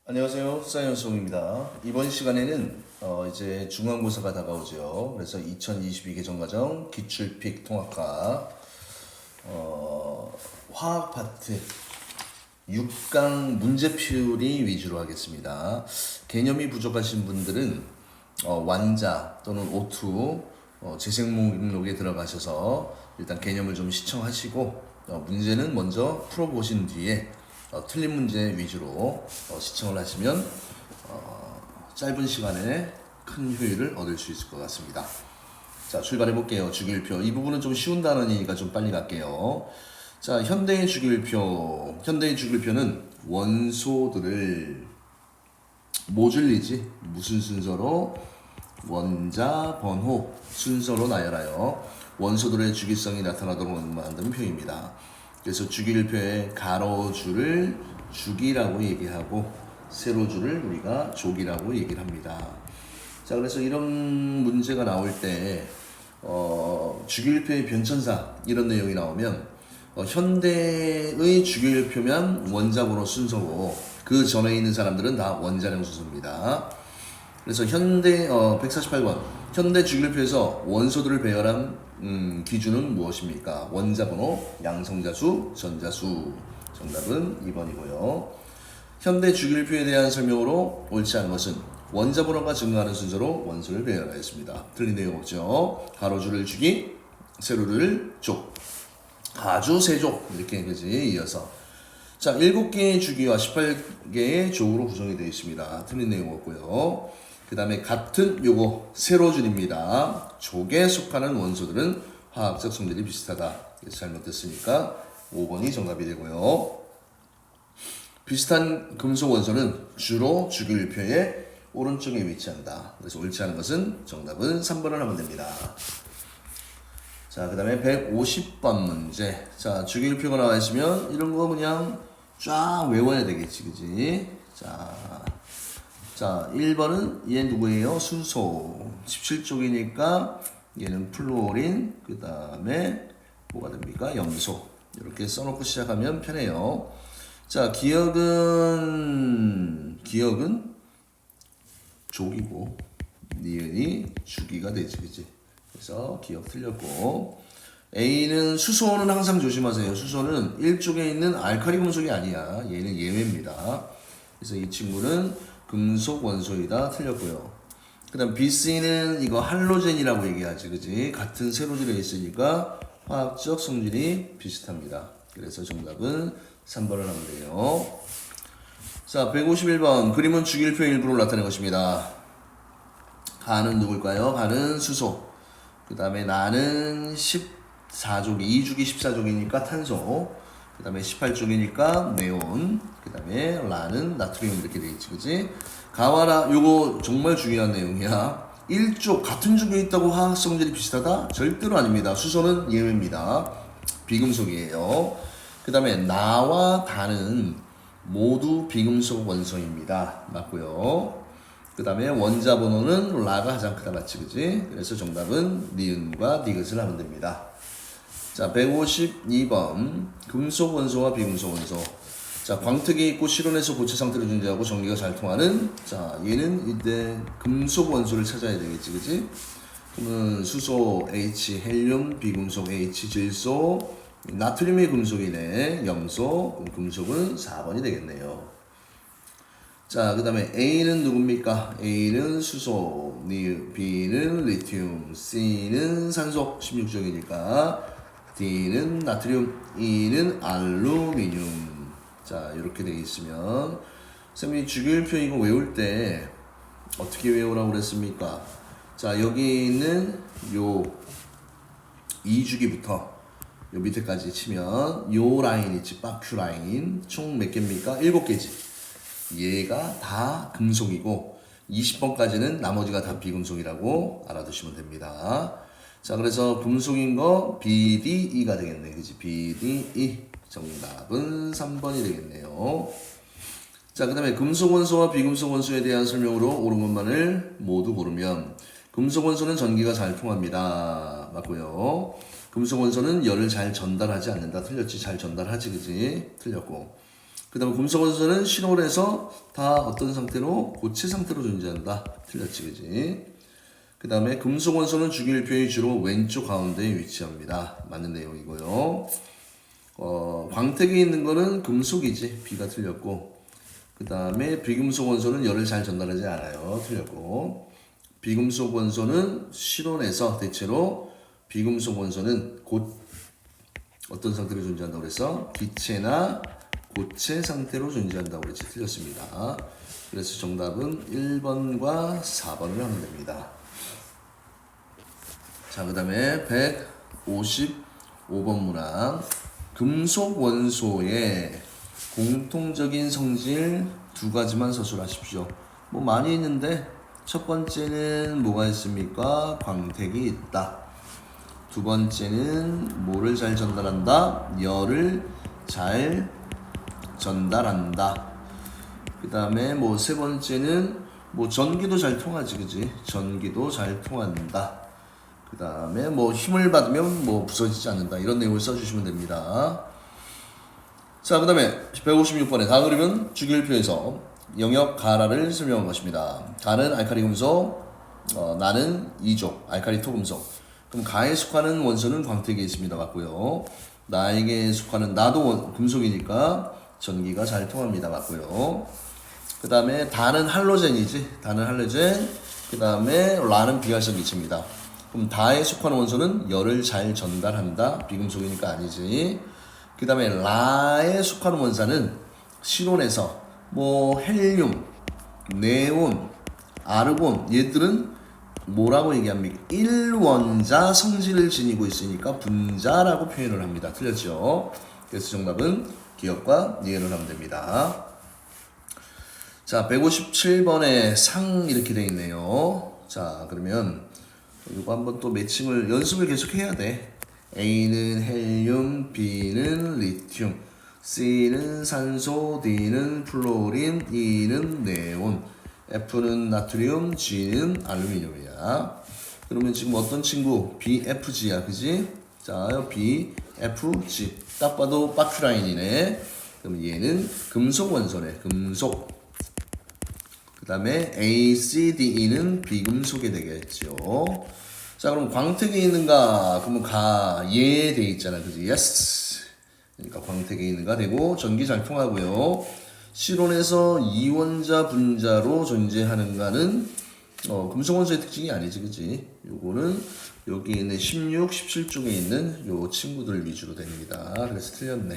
안녕하세요. 사이언스홍입니다. 이번 시간에는 이제 중간고사가 다가오죠. 그래서 2022 개정과정 기출픽 통합과 화학 파트 6강 문제풀이 위주로 하겠습니다. 개념이 부족하신 분들은 완자 또는 오투 재생 목록에 들어가셔서 일단 개념을 좀 시청하시고 문제는 먼저 풀어보신 뒤에 틀린 문제 위주로 시청을 하시면 짧은 시간에 큰 효율을 얻을 수 있을 것 같습니다. 자, 출발해 볼게요. 주기율표. 이 부분은 좀 쉬운 단어니까 좀 빨리 갈게요. 자, 현대의 주기율표. 현대의 주기율표는 원소들을 모듈리지 무슨 순서로 원자, 번호 순서로 나열하여 원소들의 주기성이 나타나도록 만드는 표입니다. 그래서 주기율표의 가로줄을 주기라고 얘기하고 세로줄을 우리가 조기라고 얘기를 합니다. 자, 그래서 이런 문제가 나올 때 주기율표의 변천사 이런 내용이 나오면 현대의 주기율표면 원자번호 순서고 그 전에 있는 사람들은 다 원자량 순서입니다. 그래서 현대 148번 현대 주기율표에서 원소들을 배열한 기준은 무엇입니까? 원자번호, 양성자수, 전자수. 정답은 2번이고요. 현대 주기율표에 대한 설명으로 옳지 않은 것은 원자번호가 증가하는 순서로 원소를 배열하였습니다. 틀린 내용 없죠. 가로줄을 주기, 세로를 족, 가주, 세족 이렇게 그지 이어서 자 7개의 주기와 18개의 족으로 구성이 되어 있습니다. 틀린 내용 없고요. 그 다음에 같은 요거 세로줄입니다. 족에 속하는 원소들은 화학적 성질이 비슷하다. 잘못됐으니까 5번이 정답이 되고요. 비슷한 금속 원소는 주로 주기율표의 오른쪽에 위치한다. 그래서 옳지 않은 것은 정답은 3번을 하면 됩니다. 자, 그 다음에 150번 문제. 자, 주기율표가 나와 있으면 이런 거 그냥 쫙 외워야 되겠지, 그지? 자, 1번은 얘 누구예요? 수소. 17쪽이니까 얘는 플루오린, 그 다음에 뭐가 됩니까? 염소. 이렇게 써놓고 시작하면 편해요. 자, 기억은 족이고, 니은이 주기가 되지, 그지? 그래서 기억 틀렸고, A는 수소는 항상 조심하세요. 수소는 1쪽에 있는 알칼리 금속이 아니야. 얘는 예외입니다. 그래서 이 친구는 금속 원소이다. 틀렸고요. 그 다음 BC는 이거 할로젠이라고 얘기하지, 그지? 같은 세로줄에 있으니까 화학적 성질이 비슷합니다. 그래서 정답은 3번을 하면 돼요. 자, 151번. 그림은 주기율표 일부를 나타낸 것입니다. 가는 누굴까요? 가는 수소. 그 다음에 나는 14족이, 2주기 14족이니까 탄소. 그 다음에 18쪽이니까 네온, 그 다음에 라는 나트륨 이렇게 되어있지, 그지? 가와라, 요거 정말 중요한 내용이야. 1쪽 같은 쪽에 있다고 화학 성질이 비슷하다? 절대로 아닙니다. 수소는 예외입니다. 비금속이에요. 그 다음에 나와 다는 모두 비금속 원소입니다. 맞고요. 그 다음에 원자 번호는 라가 가장 크다, 맞지, 그지? 그래서 정답은 니은과 니귿을 하면 됩니다. 자, 152번. 금속 원소와 비금속 원소. 자, 광택이 있고 실온에서 고체 상태로 존재하고 전기가 잘 통하는, 자, 얘는 이때 금속 원소를 찾아야 되겠지, 그지? 그러면 수소 H, 헬륨, 비금속 H, 질소, 나트륨이 금속이네, 염소, 그럼 금속은 4번이 되겠네요. 자, 그 다음에 A는 누굽니까? A는 수소, B는 리튬, C는 산소, 16쪽이니까 D는 나트륨, E는 알루미늄. 자, 이렇게 되어 있으면 선생님이 주기율표 이거 외울 때 어떻게 외우라고 그랬습니까? 자, 여기 있는 요 2주기부터 요 밑에까지 치면 요 라인 있지, 바큐 라인 총 몇 개입니까? 7개지. 얘가 다 금속이고 20번까지는 나머지가 다 비금속이라고 알아두시면 됩니다. 자, 그래서 금속인 거 BDE가 되겠네, 그지? BDE. 정답은 3번이 되겠네요. 자, 그 다음에 금속 원소와 비금속 원소에 대한 설명으로 옳은 것만을 모두 고르면 금속 원소는 전기가 잘 통합니다. 맞고요. 금속 원소는 열을 잘 전달하지 않는다. 틀렸지? 잘 전달하지, 그지? 틀렸고. 그 다음에 금속 원소는 실온에서 다 어떤 상태로? 고체 상태로 존재한다. 틀렸지, 그지? 그 다음에 금속 원소는 주기율표의 주로 왼쪽 가운데에 위치합니다. 맞는 내용이고요. 광택이 있는 거는 금속이지. B가 틀렸고. 그 다음에 비금속 원소는 열을 잘 전달하지 않아요. 틀렸고. 비금속 원소는 실온에서 대체로 비금속 원소는 곧 어떤 상태로 존재한다고 그랬어? 기체나 고체 상태로 존재한다고 그랬지. 틀렸습니다. 그래서 정답은 1번과 4번을 하면 됩니다. 자, 그 다음에 155번 문항. 금속 원소의 공통적인 성질 두 가지만 서술하십시오. 뭐 많이 있는데 첫 번째는 뭐가 있습니까? 광택이 있다. 두 번째는 뭐를 잘 전달한다? 열을 잘 전달한다. 그 다음에 뭐 세 번째는 뭐 전기도 잘 통하지, 그지? 전기도 잘 통한다. 그 다음에 뭐 힘을 받으면 뭐 부서지지 않는다. 이런 내용을 써주시면 됩니다. 자, 그 다음에 156번에 가 그리면 주기율표에서 영역 가라를 설명한 것입니다. 가는 알카리 금속, 나는 이족, 알카리 토금속. 그럼 가에 속하는 원소는 광택이 있습니다. 맞고요. 나에게 속하는 나도 금속이니까 전기가 잘 통합니다. 맞고요. 그 다음에 다는 할로젠이지. 다는 할로젠. 그 다음에 라는 비활성 기체입니다. 그럼 다에 속하는 원소는 열을 잘 전달한다. 비금속이니까 아니지. 그 다음에 라에 속하는 원자는 실온에서 뭐 헬륨, 네온, 아르곤 얘들은 뭐라고 얘기합니까? 1원자 성질을 지니고 있으니까 분자라고 표현을 합니다. 틀렸죠? 그래서 정답은 기억과 이해를 하면 됩니다. 자, 157번에 상 이렇게 돼 있네요. 자, 그러면 이거 한번 또 매칭을 연습을 계속 해야 돼. A는 헬륨, B는 리튬, C는 산소, D는 플로린, E는 네온, F는 나트륨, G는 알루미늄이야. 그러면 지금 어떤 친구? BFG야, 그지? 자, BFG. 딱 봐도 바큐라인이네. 그럼 얘는 금속 원소네, 금속. 그 다음에 ACDE는 비금속이 되겠죠. 자, 그럼 광택이 있는가? 그러면 예 돼 있잖아, 그지? Yes. 그러니까 광택이 있는가 되고 전기 잘 통하고요. 실온에서 이원자 분자로 존재하는가는 금속 원소의 특징이 아니지, 그지? 요거는 여기 있는 16, 17쪽에 있는 요 친구들 위주로 됩니다. 그래서 틀렸네.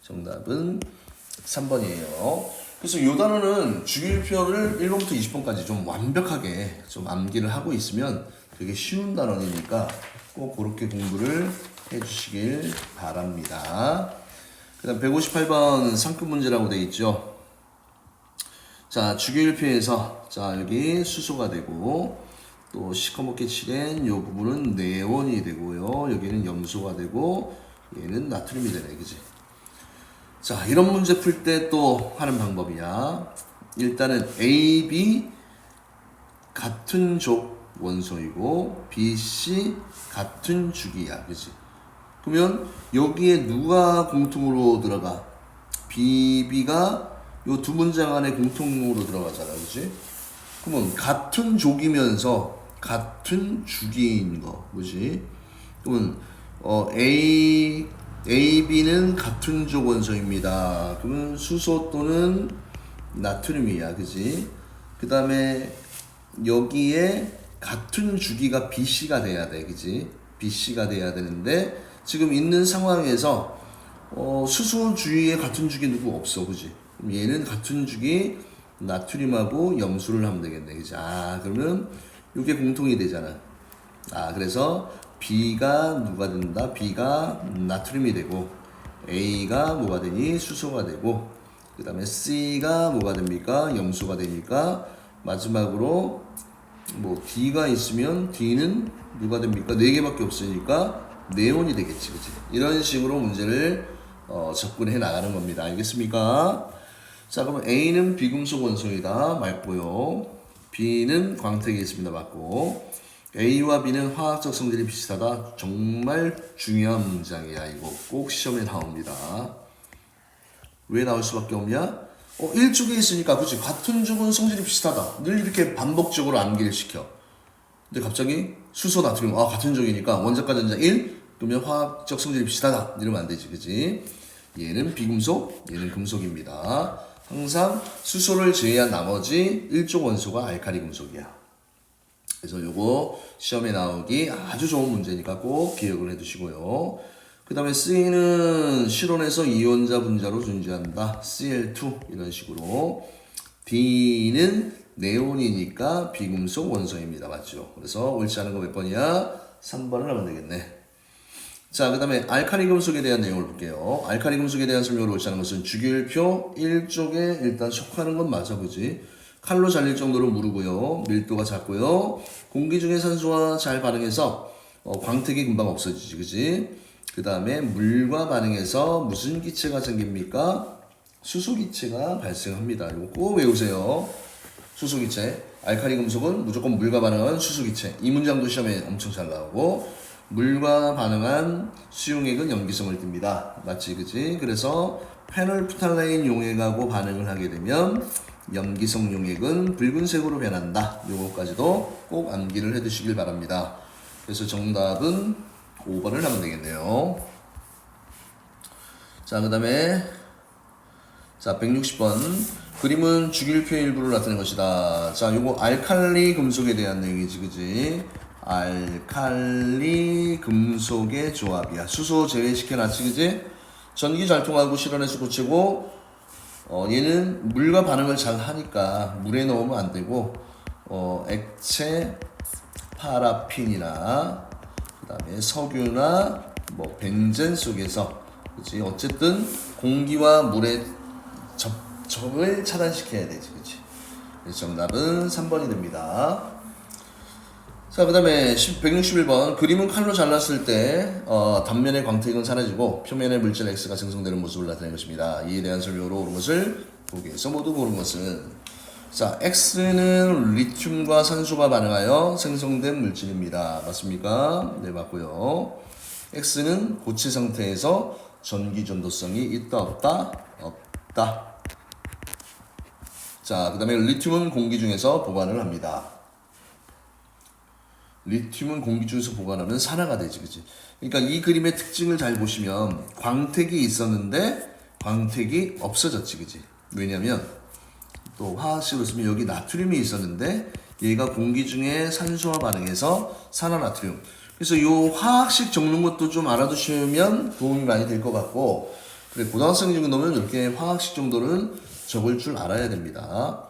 정답은 3번이에요. 그래서 요 단어는 주기율표를 1번부터 20번까지 좀 완벽하게 좀 암기를 하고 있으면 되게 쉬운 단어니까 꼭 그렇게 공부를 해주시길 바랍니다. 그 다음 158번 상급 문제라고 되어 있죠. 자, 주기율표에서 자, 여기 수소가 되고 또 시커멓게 칠한 요 부분은 네온이 되고요. 여기는 염소가 되고 얘는 나트륨이 되네, 그지? 자, 이런 문제 풀 때 또 하는 방법이야. 일단은 A, B 같은 족 원소이고 B, C 같은 주기야, 그지? 그러면 여기에 누가 공통으로 들어가? B, B가 요 두 문장 안에 공통으로 들어가잖아, 그지? 그러면 같은 족이면서 같은 주기인 거, 그지? 그러면 A, B는 같은 족 원소입니다. 그러면 수소 또는 나트륨이야, 그지? 그 다음에 여기에 같은 주기가 BC가 돼야 돼, 그지? BC가 돼야 되는데 지금 있는 상황에서 수소 주위에 같은 주기 누구 없어, 그지? 그럼 얘는 같은 주기 나트륨하고 염수를 하면 되겠네, 그지? 아, 그러면 이게 공통이 되잖아. 아, 그래서 B가 누가 된다? B가 나트륨이 되고 A가 뭐가 되니? 수소가 되고 그 다음에 C가 뭐가 됩니까? 염수가 되니까 마지막으로 뭐 D가 있으면 D는 누가 됩니까? 4개밖에 없으니까 네온이 되겠지, 그치? 이런 식으로 문제를 접근해 나가는 겁니다. 알겠습니까? 자, 그럼 A는 비금속 원소이다. 맞고요. B는 광택이 있습니다. 맞고. A와 B는 화학적 성질이 비슷하다. 정말 중요한 문장이야. 이거 꼭 시험에 나옵니다. 왜 나올 수밖에 없냐? 일쪽에 있으니까 그치 같은 쪽은 성질이 비슷하다. 늘 이렇게 반복적으로 암기를 시켜. 근데 갑자기 수소 나트륨 같은 쪽이니까 원자과 전자 1 그러면 화학적 성질이 비슷하다 이러면 안 되지 그치? 얘는 비금속 얘는 금속입니다. 항상 수소를 제외한 나머지 1족 원소가 알칼리 금속이야. 그래서 요거 시험에 나오기 아주 좋은 문제니까 꼭 기억을 해두시고요. 그 다음에 C는 실온에서 이온자 분자로 존재한다. Cl2 이런 식으로. D는 네온이니까 비금속 원소입니다. 맞죠? 그래서 옳지 않은 거 몇 번이야? 3번을 하면 되겠네. 자, 그 다음에 알칼리 금속에 대한 내용을 볼게요. 알칼리 금속에 대한 설명을 옳지 않은 것은 주기율표 1쪽에 일단 속하는 건 맞아, 그지? 칼로 잘릴 정도로 무르고요. 밀도가 작고요. 공기 중에 산소와 잘 반응해서 광택이 금방 없어지지, 그지? 그 다음에 물과 반응해서 무슨 기체가 생깁니까? 수소기체가 발생합니다. 이거 꼭 외우세요. 수소기체. 알칼리 금속은 무조건 물과 반응한 수소기체. 이 문장도 시험에 엄청 잘 나오고 물과 반응한 수용액은 염기성을 띱니다. 맞지, 그지? 그래서 페놀프탈레인 용액하고 반응을 하게 되면 염기성 용액은 붉은색으로 변한다. 요거까지도 꼭 암기를 해두시길 바랍니다. 그래서 정답은 5번을 하면 되겠네요. 자, 그 다음에 160번 그림은 주기율표의 일부를 나타낸 것이다. 자, 요거 알칼리 금속에 대한 내용이지, 그지? 알칼리 금속의 조합이야. 수소 제외시켜놨지, 그지? 전기 잘 통하고 실온에서 고치고 얘는 물과 반응을 잘 하니까 물에 넣으면 안 되고 액체 파라핀이나 그 다음에 석유나 벤젠 속에서 그치? 어쨌든 공기와 물의 접촉을 차단시켜야 되지, 그치? 그래서 정답은 3번이 됩니다. 자, 그 다음에 161번 그림은 칼로 잘랐을 때 단면의 광택은 사라지고 표면의 물질 X가 생성되는 모습을 나타낸 것입니다. 이에 대한 설명으로 옳은 것을 보기에서 모두 고른 것은 자, X는 리튬과 산소가 반응하여 생성된 물질입니다. 맞습니까? 네, 맞고요. X는 고체 상태에서 전기 전도성이 있다 없다? 없다. 자, 그 다음에 리튬은 공기 중에서 보관을 합니다. 리튬은 공기 중에서 보관하면 산화가 되지, 그치? 그러니까 이 그림의 특징을 잘 보시면 광택이 있었는데 광택이 없어졌지, 그치? 왜냐면 또 화학식으로 쓰면 여기 나트륨이 있었는데 얘가 공기 중에 산소와 반응해서 산화나트륨. 그래서 이 화학식 적는 것도 좀 알아두시면 도움이 많이 될 것 같고, 그래 고등학생 정도면 이렇게 화학식 정도는 적을 줄 알아야 됩니다.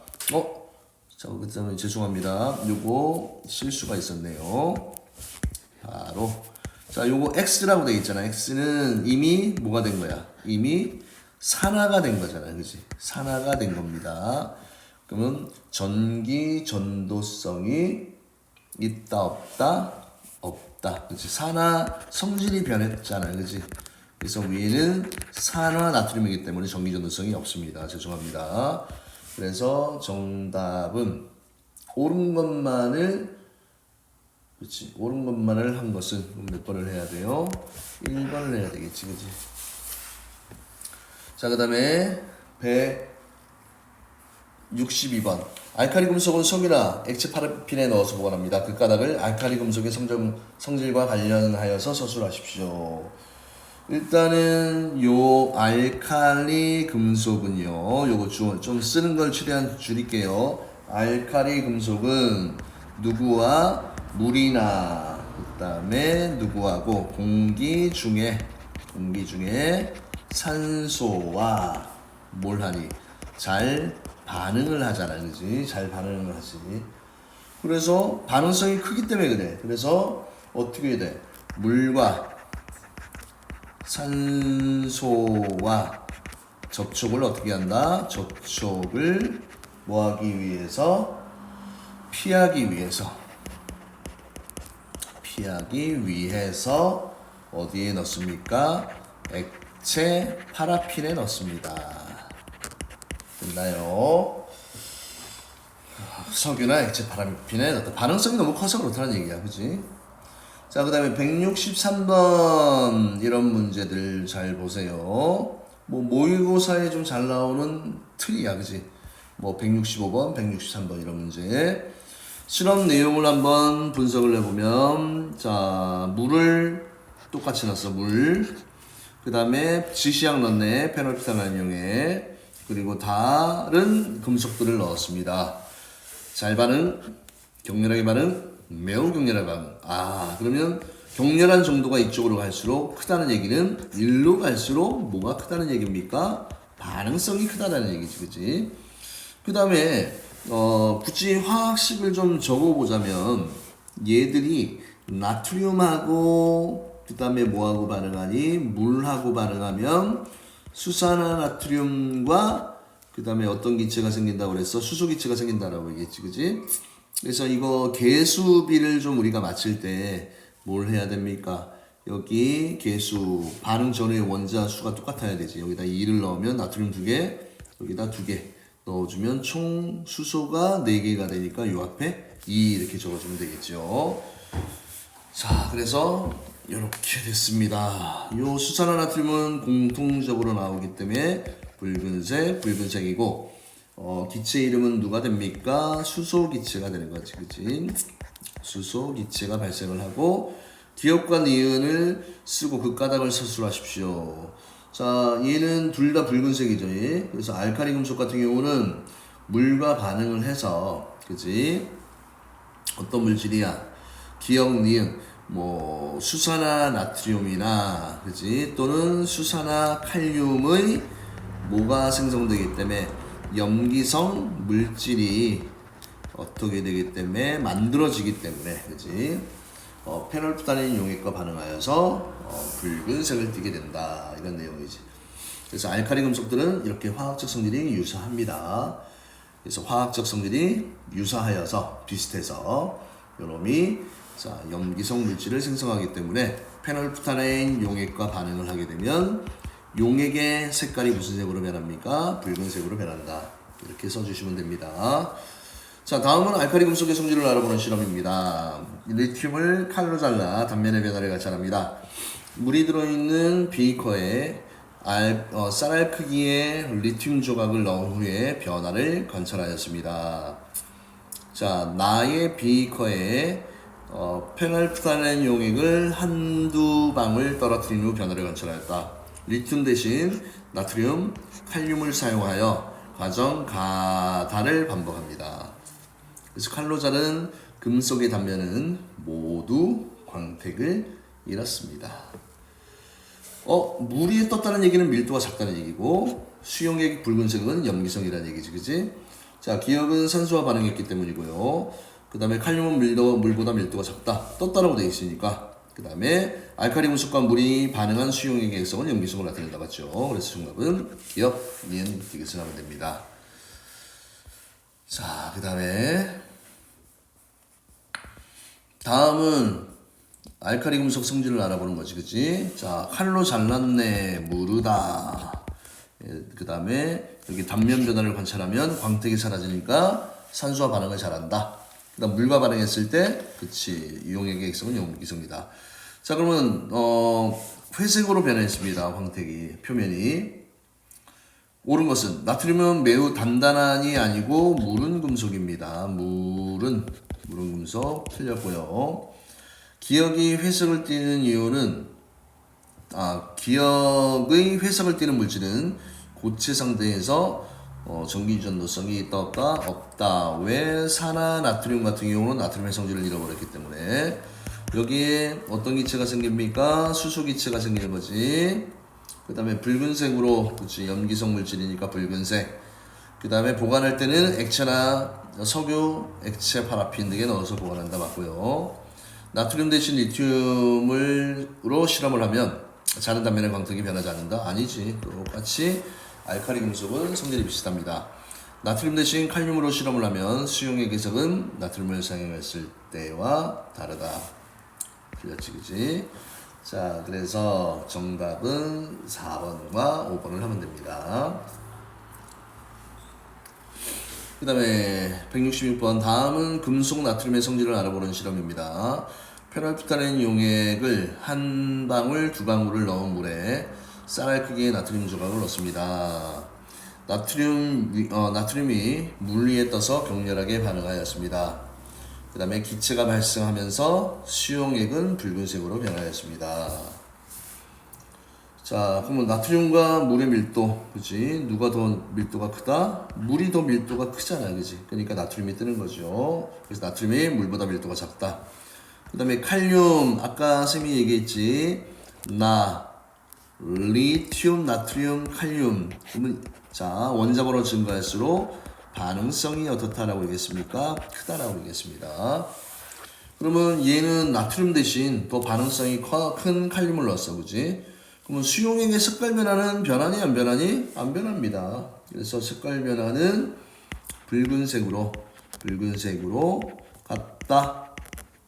자, 그다음에 죄송합니다. 요거 실수가 있었네요. 바로 자, 요거 X라고 돼 있잖아. X는 이미 뭐가 된 거야? 이미 산화가 된 거잖아, 그렇지? 산화가 된 겁니다. 그러면 전기 전도성이 있다 없다? 없다, 그렇지? 산화 성질이 변했잖아, 그렇지? 그래서 위에는 산화 나트륨이기 때문에 전기 전도성이 없습니다. 죄송합니다. 그래서 정답은 옳은 것만을 그렇지 옳은 것만을 한 것은 몇 번을 해야 돼요? 1번을 해야 되겠지, 그렇지? 자, 그 다음에 162번 알칼리 금속은 석유나 액체 파라핀에 넣어서 보관합니다. 그 까닭을 알칼리 금속의 성질과 관련하여서 서술하십시오. 일단은 요 알칼리 금속은요, 요거 좀 쓰는 걸 최대한 줄일게요. 알칼리 금속은 누구와 물이나 그 다음에 누구하고 공기 중에 산소와 뭘 하니? 잘 반응을 하잖아, 그지? 잘 반응을 하지. 그래서 반응성이 크기 때문에 그래. 그래서 어떻게 해야 돼? 물과 산소와 접촉을 어떻게 한다? 접촉을 뭐하기 위해서? 피하기 위해서 어디에 넣습니까? 액체 파라핀에 넣습니다. 됐나요? 석유나 액체 파라핀에 넣었다. 반응성이 너무 커서 그렇다는 얘기야, 그치? 자, 그 다음에 163번 이런 문제들 잘 보세요. 뭐 모의고사에 좀 잘 나오는 틀이야, 그지? 뭐 165번, 163번 이런 문제. 실험 내용을 한번 분석을 해보면, 자, 물을 똑같이 넣었어, 물. 그 다음에 지시약 넣네, 페놀피탄 용에. 그리고 다른 금속들을 넣었습니다. 잘 반응, 격렬하게 반응, 매우 격렬한 반응. 아, 그러면 격렬한 정도가 이쪽으로 갈수록 크다는 얘기는 일로 갈수록 뭐가 크다는 얘기입니까? 반응성이 크다는 얘기지, 그치? 그 다음에 굳이 화학식을 좀 적어보자면 얘들이 나트륨하고 그 다음에 뭐하고 반응하니? 물하고 반응하면 수산화나트륨과 그 다음에 어떤 기체가 생긴다고 그랬어? 수소 기체가 생긴다라고 얘기했지, 그지? 그래서 이거 개수비를 좀 우리가 맞출 때 뭘 해야 됩니까? 여기 개수 반응 전의 원자 수가 똑같아야 되지. 여기다 2를 넣으면 나트륨 2개, 여기다 2개 넣어주면 총 수소가 4개가 되니까 요 앞에 2 이렇게 적어주면 되겠죠. 자, 그래서 이렇게 됐습니다. 요 수산화나트륨은 공통적으로 나오기 때문에 붉은색이고, 기체 이름은 누가 됩니까? 수소 기체가 되는 거지, 그치? 수소 기체가 발생을 하고, 기역과 니은을 쓰고 그 까닭을 서술하십시오. 자, 얘는 둘 다 붉은색이죠. 얘. 그래서 알카리 금속 같은 경우는 물과 반응을 해서, 그치? 어떤 물질이야? 기역, 니은, 뭐 수산화 나트륨이나, 그치? 또는 수산화 칼륨의 뭐가 생성되기 때문에 염기성 물질이 어떻게 되기 때문에 만들어지기 때문에, 그치? 페놀프타닌 용액과 반응하여서 붉은색을 띠게 된다, 이런 내용이지. 그래서 알카리 금속들은 이렇게 화학적 성질이 유사합니다. 그래서 화학적 성질이 유사하여서 비슷해서 요놈이 자, 염기성 물질을 생성하기 때문에 페놀프타닌 용액과 반응을 하게 되면 용액의 색깔이 무슨 색으로 변합니까? 붉은색으로 변한다. 이렇게 써주시면 됩니다. 자, 다음은 알카리 금속의 성질을 알아보는 실험입니다. 리튬을 칼로 잘라 단면의 변화를 관찰합니다. 물이 들어있는 비커에 쌀알 크기의 리튬 조각을 넣은 후에 변화를 관찰하였습니다. 자, 나의 비커에 페놀프타닌 용액을 한두 방울 떨어뜨린 후 변화를 관찰하였다. 리튬 대신 나트륨, 칼륨을 사용하여 과정 가다를 반복합니다. 그래서 칼로 자른 금속의 단면은 모두 광택을 잃었습니다. 물이 떴다는 얘기는 밀도가 작다는 얘기고, 수용액 붉은색은 염기성이라는 얘기지, 그치? 자, 기역은 산소와 반응했기 때문이고요. 그 다음에 칼륨은 물보다 밀도가 작다. 떴다라고 되어 있으니까. 그 다음에 알카리 금속과 물이 반응한 수용액의 액성은 염기성을 나타낸다, 맞죠? 그래서 정답은 기역, 니은 이것을 하면 됩니다. 자, 그 다음은 알카리 금속 성질을 알아보는 거지, 그치? 자, 칼로 잘랐네, 무르다. 그 다음에 여기 단면 변화를 관찰하면 광택이 사라지니까 산소와 반응을 잘한다. 그 다음 물과 반응했을 때, 그치, 용액의 액성은 염기성이다. 자, 그러면 회색으로 변했습니다. 광택이, 표면이. 옳은 것은 나트륨은 매우 단단한이 아니고 물은 금속입니다. 물은 금속 틀렸고요. 기역이 회색을 띠는 이유는 기역의 회색을 띠는 물질은 고체 상태에서 전기 유전도성이 있다 없다. 왜 산화 나트륨 같은 경우는 나트륨의 성질을 잃어버렸기 때문에 여기에 어떤 기체가 생깁니까? 수소 기체가 생기는 거지. 그 다음에 붉은색으로, 그치, 염기성 물질이니까 붉은색. 그 다음에 보관할 때는 액체나 석유, 액체, 파라핀 등에 넣어서 보관한다, 맞고요. 나트륨 대신 리튬으로 실험을 하면 자른 단면의 광택이 변하지 않는다? 아니지. 똑같이 알카리 금속은 성질이 비슷합니다. 나트륨 대신 칼륨으로 실험을 하면 수용액 해석은 나트륨을 사용했을 때와 다르다. 틀렸지, 그치? 자, 그래서 정답은 4번과 5번을 하면 됩니다. 그 다음에 166번, 다음은 금속 나트륨의 성질을 알아보는 실험입니다. 페놀프타닌 용액을 한 방울, 두 방울을 넣은 물에 쌀알 크기의 나트륨 조각을 넣습니다. 나트륨이 물 위에 떠서 격렬하게 반응하였습니다. 그 다음에 기체가 발생하면서 수용액은 붉은색으로 변하였습니다. 자, 그러면 나트륨과 물의 밀도, 그지? 누가 더 밀도가 크다? 물이 더 밀도가 크잖아, 그지? 그러니까 나트륨이 뜨는 거죠. 그래서 나트륨이 물보다 밀도가 작다. 그 다음에 칼륨, 아까 쌤이 얘기했지. 리튬, 나트륨, 칼륨. 그러면 자, 원자번호 증가할수록 반응성이 어떻다라고 얘기했습니까? 크다라고 얘기했습니다. 그러면 얘는 나트륨 대신 더 반응성이 큰 칼륨을 넣었어, 그지? 그러면 수용액의 색깔 변화는 변하니 안 변하니? 안 변합니다. 그래서 색깔 변화는 붉은색으로 갔다.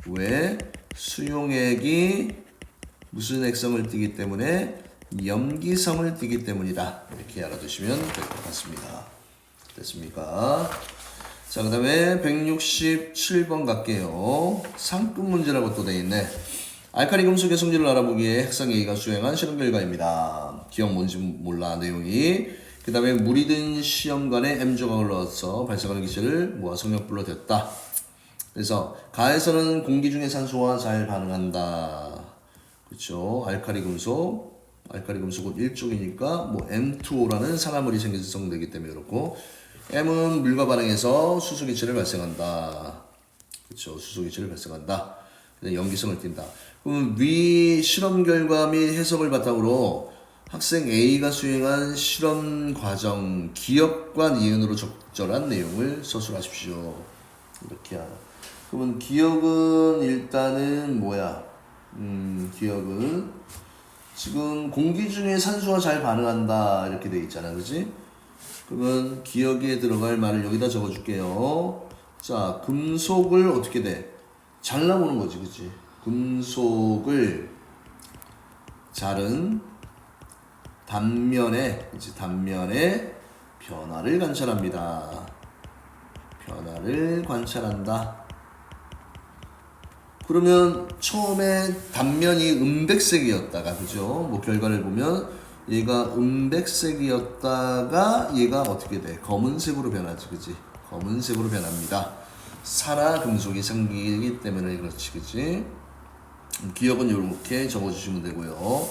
왜? 수용액이 무슨 액성을 띠기 때문에? 염기성을 띠기 때문이다. 이렇게 알아두시면 될 것 같습니다. 됐습니까? 자, 그 다음에 167번 갈게요. 상급 문제라고 또 돼 있네. 알카리 금속의 성질을 알아보기에 핵상 A가 수행한 실험 결과입니다. 기억 뭔지 몰라 내용이. 그 다음에 물이 든 시험관에 M 조각을 넣어서 발생하는 기체를 모아 성역불로 댔다. 그래서 가에서는 공기 중의 산소와 잘 반응한다. 그렇죠. 알카리 금속은 1쪽이니까 뭐 M2O라는 산화물이 생성되기 때문에 그렇고, M은 물과 반응해서 수소기체를 발생한다. 그렇죠. 수소기체를 발생한다. 염기성을 띈다. 그럼 위 실험 결과 및 해석을 바탕으로 학생 A가 수행한 실험 과정 기억과 니은으로 적절한 내용을 서술하십시오. 이렇게 하라. 그러면 기억은 일단은 뭐야? 기억은 지금 공기 중에 산소와 잘 반응한다 이렇게 돼 있잖아, 그지? 그러면 기억에 들어갈 말을 여기다 적어줄게요. 자, 금속을 어떻게 돼? 잘 나오는 거지, 그치? 금속을 자른 단면에 변화를 관찰합니다. 변화를 관찰한다. 그러면 처음에 단면이 은백색이었다가, 그죠? 뭐 결과를 보면 얘가 은백색이었다가 얘가 어떻게 돼? 검은색으로 변하지, 그치? 검은색으로 변합니다. 산화 금속이 생기기 때문에 그렇지, 그치? 기억은 이렇게 적어주시면 되고요.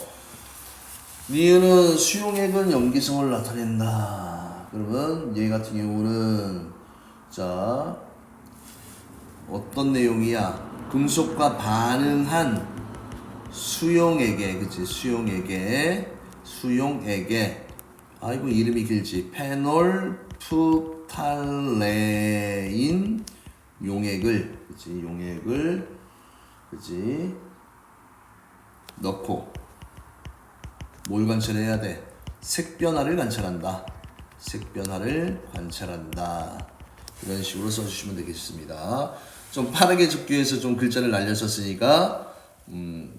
니은은 수용액은 염기성을 나타낸다. 그러면 얘 같은 경우는 자 어떤 내용이야? 금속과 반응한 수용액에, 그치? 수용액에 아이고 이름이 길지. 페놀프탈레인 용액을, 그치? 그치? 넣고 뭘 관찰해야 돼? 색변화를 관찰한다. 이런 식으로 써주시면 되겠습니다. 좀 빠르게 적기 위해서 좀 글자를 날렸었으니까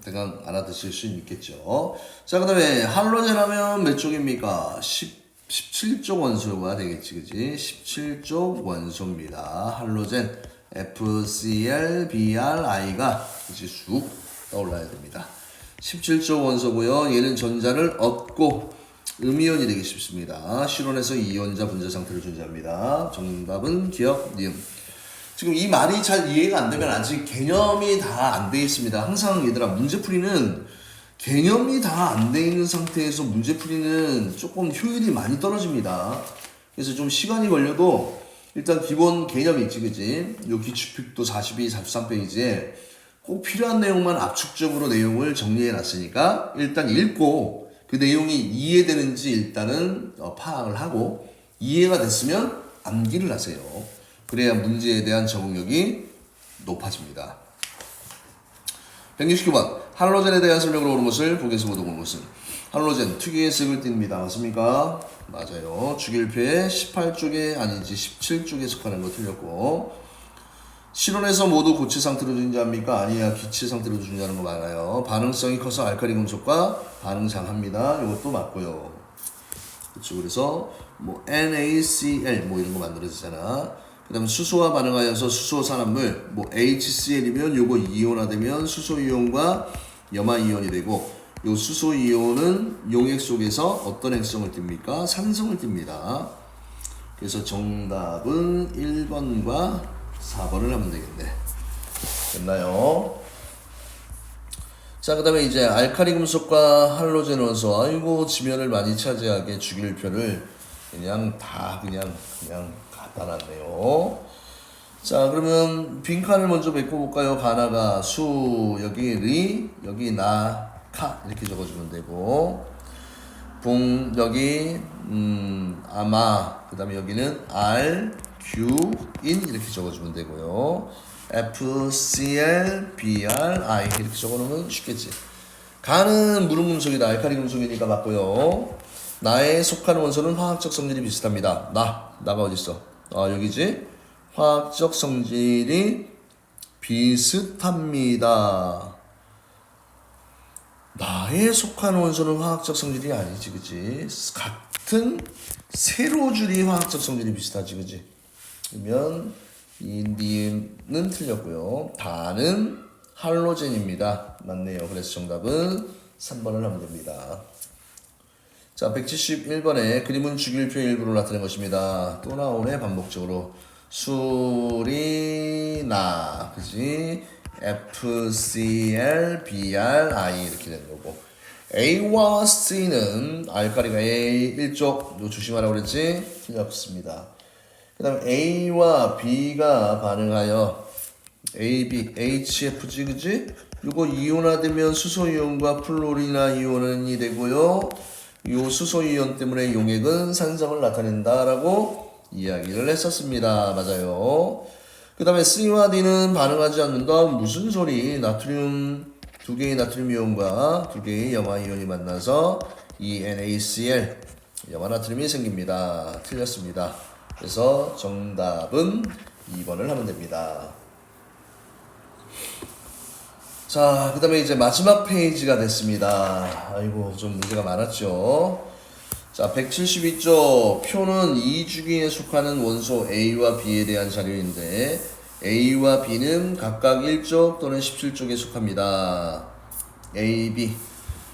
대강 알아두실 수 있겠죠. 자, 그 다음에 할로젠 하면 몇 쪽입니까? 17쪽 원소가 되겠지, 그지? 17쪽 원소입니다. 할로젠 FCl,Br,I가 이제 쑥 떠올라야 됩니다. 17쪽 원소고요. 얘는 전자를 얻고 음이온이 되기 쉽습니다. 실온에서 이온자 분자 상태를 존재합니다. 정답은 기억, 니은. 지금 이 말이 잘 이해가 안 되면 아직 개념이 다 안 돼 있습니다. 항상 얘들아 문제풀이는 개념이 다 안 돼 있는 상태에서 문제풀이는 조금 효율이 많이 떨어집니다. 그래서 좀 시간이 걸려도 일단 기본 개념이 있지, 그지? 요 기출픽도 42, 43페이지에 꼭 필요한 내용만 압축적으로 내용을 정리해 놨으니까 일단 읽고 그 내용이 이해되는지 일단은 파악을 하고 이해가 됐으면 암기를 하세요. 그래야 문제에 대한 적응력이 높아집니다. 169번 할로젠에 대한 설명을 옳은 것을 보기에서 못 온 것은 할로젠 특유의 색을 띱니다. 맞습니까? 맞아요. 주기율표에 18쪽에 아니지 17쪽에 속하는 거 틀렸고, 실온에서 모두 고체 상태로 존재합니까? 아니야. 기체 상태로 존재하는 거 많아요. 반응성이 커서 알카리 금속과 반응상합니다. 이것도 맞고요. 그렇죠. 그래서 뭐 NaCl 뭐 이런 거 만들어지잖아. 그 다음에 수소와 반응하여서 수소 산화물 뭐 HCl이면 요거 이온화되면 수소 이온과 염화 이온이 되고, 요 수소 이온은 용액 속에서 어떤 행성을 띱니까? 산성을 띱니다. 그래서 정답은 1번과 4번을 하면 되겠네. 됐나요? 자, 그 다음에 이제 알카리 금속과 할로젠 원소. 아이고, 지면을 많이 차지하게 주기율표를 그냥 갖다 놨네요. 자, 그러면 빈칸을 먼저 메꿔볼까요? 가나가 수, 여기 리, 여기 나, 카 이렇게 적어주면 되고, 봉, 여기 아마, 그 다음에 여기는 R, Q, 인 이렇게 적어주면 되고요. F, C, L, B, R, I 이렇게 적어놓으면 쉽겠지. 가는 무릉 금속이다. 알카리 금속이니까 맞고요. 나에 속하는 원소는 화학적 성질이 비슷합니다. 나가 어딨어? 아, 여기지? 화학적 성질이 비슷합니다. 나에 속하는 원소는 화학적 성질이 아니지, 그치? 같은 세로줄이 화학적 성질이 비슷하지, 그치? 그러면 이 니은은 틀렸고요. 다는 할로젠입니다. 맞네요. 그래서 정답은 3번을 하면 됩니다. 자, 171번에 그림은 주기율표 일부로 나타낸 것입니다. 또 나오네, 반복적으로. 수리나, 그지? FCl, BR, I 이렇게 되는 거고. A와 C는 알카리가 A 일쪽, 요 조심하라고 그랬지? 틀렸습니다. 그 다음에 A와 B가 반응하여 AB, HFG, 그지? 요거 이온화되면 수소이온과 플로리나 이온이 되고요. 요 수소이온 때문에 용액은 산성을 나타낸다라고 이야기를 했었습니다. 맞아요. 그 다음에 C와 D는 반응하지 않는다. 무슨 소리? 나트륨, 두 개의 나트륨 이온과 두 개의 염화 이온이 만나서 NaCl, 염화 나트륨이 생깁니다. 틀렸습니다. 그래서 정답은 2번을 하면 됩니다. 자, 그 다음에 이제 마지막 페이지가 됐습니다. 아이고, 좀 문제가 많았죠. 자, 172쪽. 표는 2주기에 속하는 원소 A와 B에 대한 자료인데, A와 B는 각각 1쪽 또는 17쪽에 속합니다. A, B.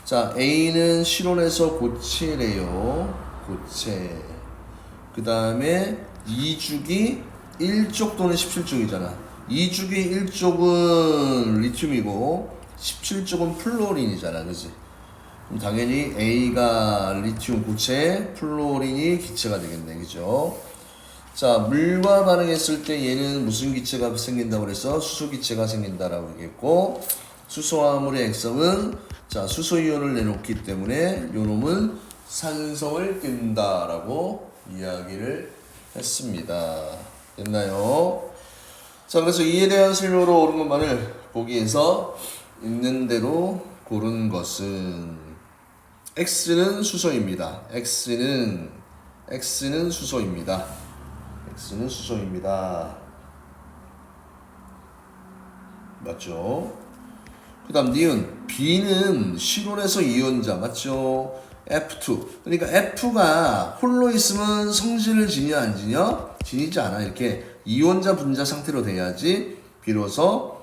자, A는 실온에서 고체래요. 고체. 그 다음에 2주기 1쪽 또는 17쪽이잖아. 2주기 1쪽은 리튬이고 17쪽은 플로린이잖아. 그지? 그럼 당연히 A가 리튬 고체, 플로린이 기체가 되겠네. 그죠? 자, 물과 반응했을 때 얘는 무슨 기체가 생긴다고 그래서 수소 기체가 생긴다라고 얘기했고, 수소화물의 액성은 자, 수소이온을 내놓기 때문에 요 놈은 산성을 띈다라고 이야기를 했습니다. 됐나요? 자, 그래서 이에 대한 설명으로 옳은 것만을 보기에서 있는 대로 고른 것은 X는 수소입니다. X는 수소입니다. X는 수소입니다. 맞죠? 그 다음 니은 B는 실온에서 이온자 맞죠? F2 그러니까 F가 홀로 있으면 성질을 지냐 안 지냐? 지니지 않아. 이렇게 이온자 분자 상태로 돼야지 비로소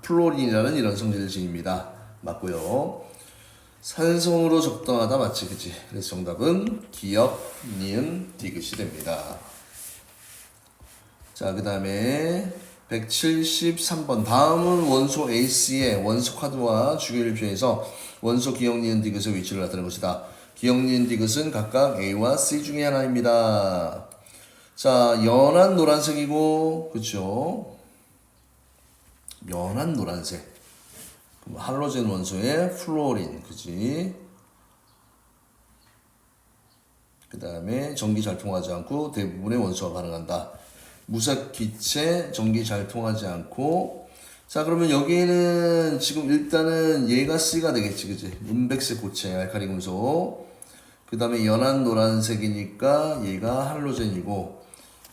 플로린이라는 이런 성질을 지닙니다. 맞고요. 산성으로 적당하다 맞지 그치? 그래서 정답은 기역 니은 디귿이 됩니다. 자, 그 다음에 173번 다음은 원소 AC의 원소 카드와 주기율표에서 원소 기역 니은 디귿의 위치를 나타낸 것이다. 기역 니은 디귿은 각각 A와 C 중에 하나입니다. 자, 연한 노란색이고, 그쵸? 연한 노란색. 할로젠 원소의 플로린, 그지? 그 다음에 전기 잘 통하지 않고 대부분의 원소가 반응한다. 무색 기체, 전기 잘 통하지 않고. 자, 그러면 여기에는 지금 일단은 얘가 C가 되겠지, 그지? 은백색 고체, 알카리 금속. 그 다음에 연한 노란색이니까 얘가 할로젠이고.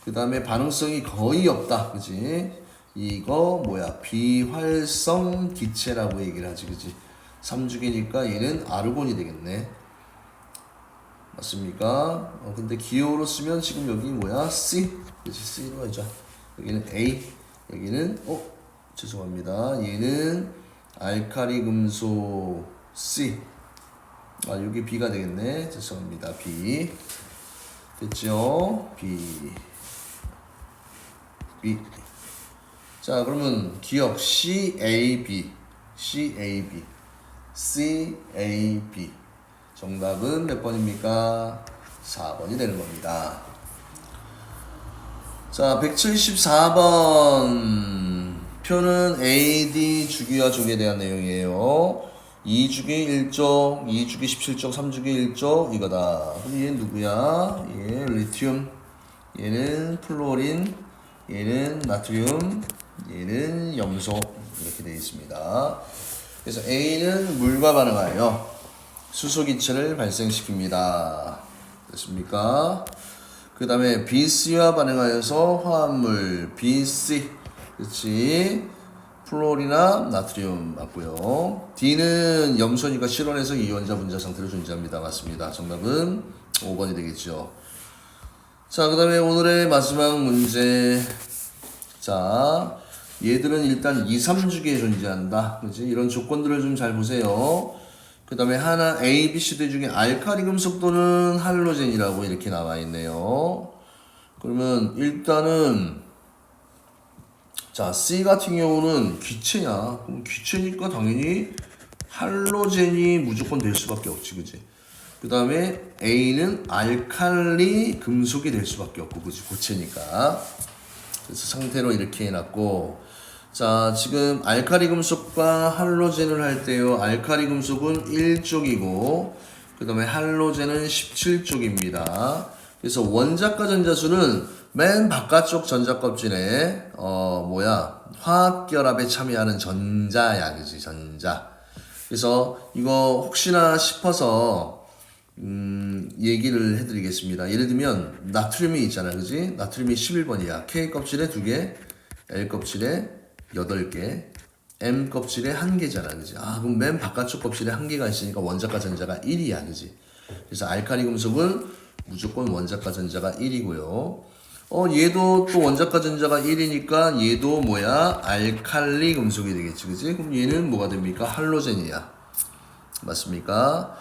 그 다음에 반응성이 거의 없다. 그치? 이거 뭐야? 비활성 기체라고 얘기를 하지. 그치? 3주기니까 얘는 아르곤이 되겠네. 맞습니까? 근데 기호로 쓰면 지금 여기 뭐야? C. 그치? C로 하자. 여기는 A. 여기는, 죄송합니다. 얘는 알카리 금속 C. 여기 B가 되겠네. 죄송합니다. B. 됐죠? B. B. 자, 그러면 기억 CAB. CAB. CAB. 정답은 몇 번입니까? 4번이 되는 겁니다. 자, 174번. 표는 AD 주기와 족에 대한 내용이에요. 2주기 1족, 2주기 17족, 3주기 1족 이거다. 그럼 얘는 누구야? 얘 리튬, 얘는 플로린, 얘는 나트륨, 얘는 염소 이렇게 되어 있습니다. 그래서 A는 물과 반응하여 수소기체를 발생시킵니다. 됐습니까? 그 다음에 BC와 반응하여서 화합물 BC, 그렇지? 플로리나 나트륨 맞고요. D는 염소니까 실온에서 이온자 분자 상태로 존재합니다. 맞습니다. 정답은 5번이 되겠죠. 자, 그 다음에 오늘의 마지막 문제. 자, 얘들은 일단 2, 3주기에 존재한다. 그렇지? 이런 조건들을 좀 잘 보세요. 그 다음에 하나 A, B, C 중에 알카리 금속 또는 할로젠이라고 이렇게 나와 있네요. 그러면 일단은 자, C 같은 경우는 기체야. 그럼 기체니까 당연히 할로젠이 무조건 될 수밖에 없지, 그지? 그 다음에 A는 알칼리 금속이 될 수밖에 없고, 그지? 고체니까. 그래서 상태로 이렇게 해놨고, 자, 지금 알칼리 금속과 할로젠을 할 때요. 알칼리 금속은 1쪽이고, 그 다음에 할로젠은 17쪽입니다. 그래서 원자과 전자수는 맨 바깥쪽 전자 껍질에 화학결합에 참여하는 전자야, 그지? 전자. 그래서 이거 혹시나 싶어서 얘기를 해드리겠습니다. 예를 들면 나트륨이 있잖아, 그지? 나트륨이 11번이야. K 껍질에 2개, L 껍질에 8개, M 껍질에 1개잖아, 그지? 그럼 맨 바깥쪽 껍질에 1개가 있으니까 원자과 전자가 1이야, 그지? 그래서 알칼리 금속은 무조건 원자과 전자가 1이고요. 얘도 또 원자과 전자가 1이니까 얘도 뭐야? 알칼리 금속이 되겠지, 그지? 그럼 얘는 뭐가 됩니까? 할로젠이야. 맞습니까?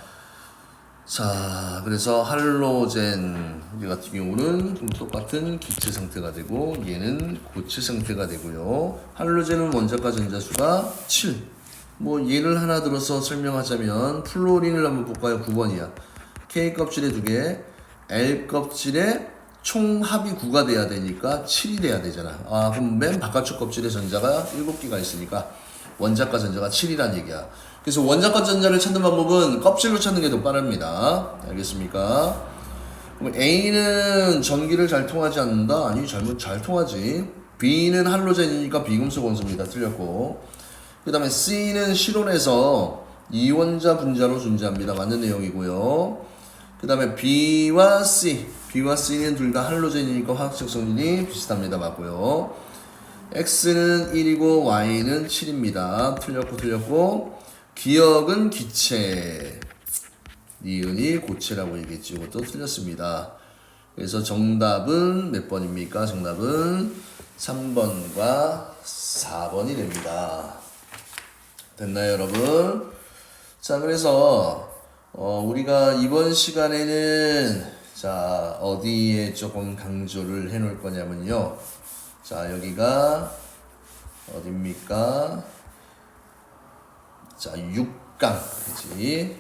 자, 그래서 할로젠 얘 같은 경우는 똑같은 기체 상태가 되고 얘는 고체 상태가 되고요. 할로젠은 원자과 전자수가 7. 뭐 예를 하나 들어서 설명하자면 플로린을 한번 볼까요? 9번이야. K 껍질에 2개, L 껍질에 총 합이 9가 돼야 되니까 7이 돼야 되잖아. 그럼 맨 바깥쪽 껍질에 전자가 7개가 있으니까 원자과 전자가 7이란 얘기야. 그래서 원자과 전자를 찾는 방법은 껍질로 찾는 게 더 빠릅니다. 알겠습니까? 그럼 A는 전기를 잘 통하지 않는다? 아니, 잘 통하지. B는 할로젠이니까 비금속 원소입니다. 틀렸고. 그 다음에 C는 실온에서 이원자 분자로 존재합니다. 맞는 내용이고요. 그 다음에 B와 C는 둘 다 할로젠이니까 화학적 성질이 비슷합니다. 맞고요. X는 1이고 Y는 7입니다. 틀렸고. 기억은 기체, 니은이 고체라고 얘기했지. 이것도 틀렸습니다. 그래서 정답은 몇 번입니까? 정답은 3번과 4번이 됩니다. 됐나요, 여러분? 자, 그래서 우리가 이번 시간에는 자, 어디에 조금 강조를 해 놓을 거냐면요. 자, 여기가 어딥니까? 자, 6강, 그치?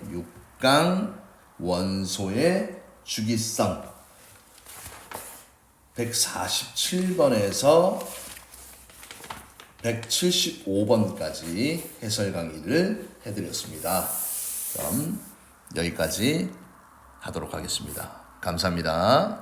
6강 원소의 주기성 147번에서 175번까지 해설 강의를 해드렸습니다. 그럼 여기까지 하도록 하겠습니다. 감사합니다.